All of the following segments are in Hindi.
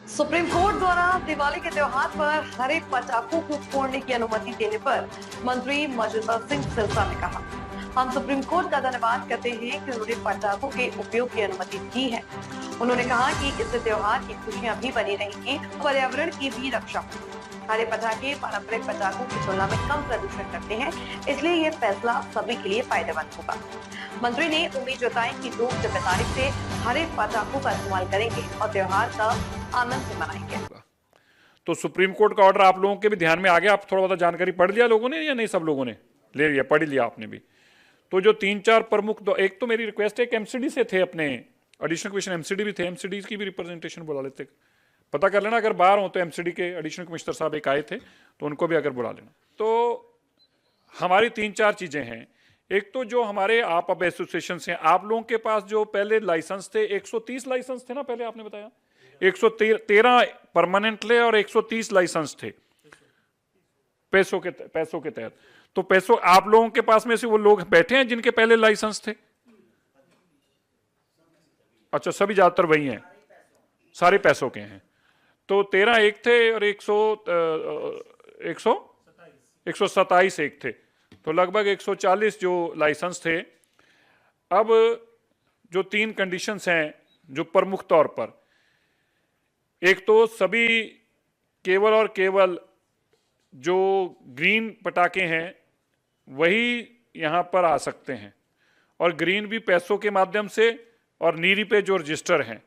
सुप्रीम कोर्ट द्वारा दिवाली के त्योहार पर हरे पटाखों को फोड़ने की अनुमति देने पर मंत्री मौजूदा सिंह सिरसा ने कहा, हम सुप्रीम कोर्ट का धन्यवाद करते हैं कि उन्होंने पटाखों के उपयोग की अनुमति दी है। उन्होंने कहा कि इससे त्योहार की खुशियां भी बनी रहेंगी, पर्यावरण की भी रक्षा होगी। हरे पटाखे पारंपरिक पटाखों की तुलना में कम प्रदूषण करते हैं, इसलिए ये फैसला सभी के लिए फायदेमंद होगा। मंत्री ने उम्मीद जताई कि लोग 9 तारीख से हरे पटाखों का इस्तेमाल करेंगे और त्योहार का आनंद से मनाएंगे। तो सुप्रीम कोर्ट का ऑर्डर आप लोगों के भी ध्यान में आ गया? आप थोड़ा बहुत जानकारी पढ़ लिया लोगों ने या नहीं? सब लोगों ने ले लिया, पढ़ लिया आपने भी? तो जो 3-4 प्रमुख, एक तो मेरी रिक्वेस्ट है कि एमसीडी से थे, अपने एडिशनल कमिश्नर एमसीडी भी थे, एमसीडी की भी रिप्रेजेंटेशन बुला लेते, पता कर लेना। अगर बाहर हो तो एमसीडी के एडिशनल कमिश्नर साहब एक आए थे, तो उनको भी अगर बुला लेना। तो हमारी 3-4 चीजें हैं। एक तो जो हमारे आप अब एसोसिएशन हैं, आप लोगों के पास जो पहले लाइसेंस थे, 130 लाइसेंस थे ना पहले, आपने बताया 113 परमानेंट थे और 130 लाइसेंस थे पैसों के तहत। तो पैसों आप लोगों के पास में से वो लोग बैठे हैं जिनके पहले लाइसेंस थे? अच्छा, सभी ज्यादातर वही हैं, सारे पैसों के हैं। तो 13 एक थे और 127 एक थे, तो लगभग 140 जो लाइसेंस थे। अब जो 3 कंडीशंस हैं जो प्रमुख तौर पर, एक तो सभी केवल और केवल जो ग्रीन पटाखे हैं वही यहां पर आ सकते हैं, और ग्रीन भी पैसों के माध्यम से, और नीली पे जो रजिस्टर हैं,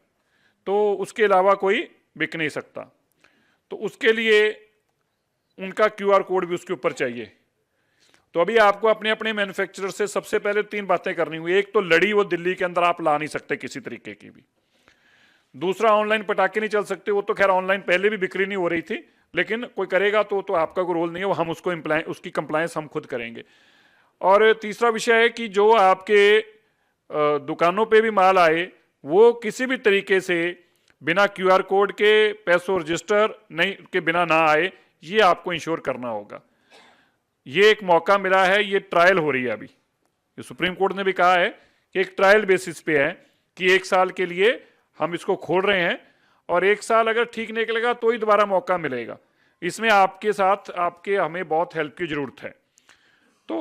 तो उसके अलावा कोई बिक नहीं सकता। तो उसके लिए उनका क्यूआर कोड भी उसके ऊपर चाहिए। तो अभी आपको अपने अपने मैन्युफैक्चरर से सबसे पहले 3 बातें करनी हुई। एक तो लड़ी वो दिल्ली के अंदर आप ला नहीं सकते किसी तरीके की भी। दूसरा, ऑनलाइन पटाखे नहीं चल सकते, वो तो खैर ऑनलाइन पहले भी बिक्री नहीं हो रही थी, लेकिन कोई करेगा तो आपका कोई रोल नहीं है, वो हम उसको उसकी कंप्लायंस हम खुद करेंगे। और तीसरा विषय है कि जो आपके दुकानों पे भी माल आए, वो किसी भी तरीके से बिना क्यूआर कोड के, पैसों रजिस्टर नहीं के बिना ना आए, ये आपको इंश्योर करना होगा। ये एक मौका मिला है, ये ट्रायल हो रही है अभी। ये सुप्रीम कोर्ट ने भी कहा है कि एक ट्रायल बेसिस पे है कि 1 साल के लिए हम इसको खोल रहे हैं, और 1 साल अगर ठीक निकलेगा तो ही दोबारा मौका मिलेगा। इसमें आपके साथ हमें बहुत हेल्प की जरूरत है। तो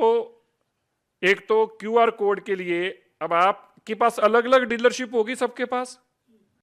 एक तो क्यूआर कोड के लिए अब आपके पास अलग अलग डीलरशिप होगी सबके पास,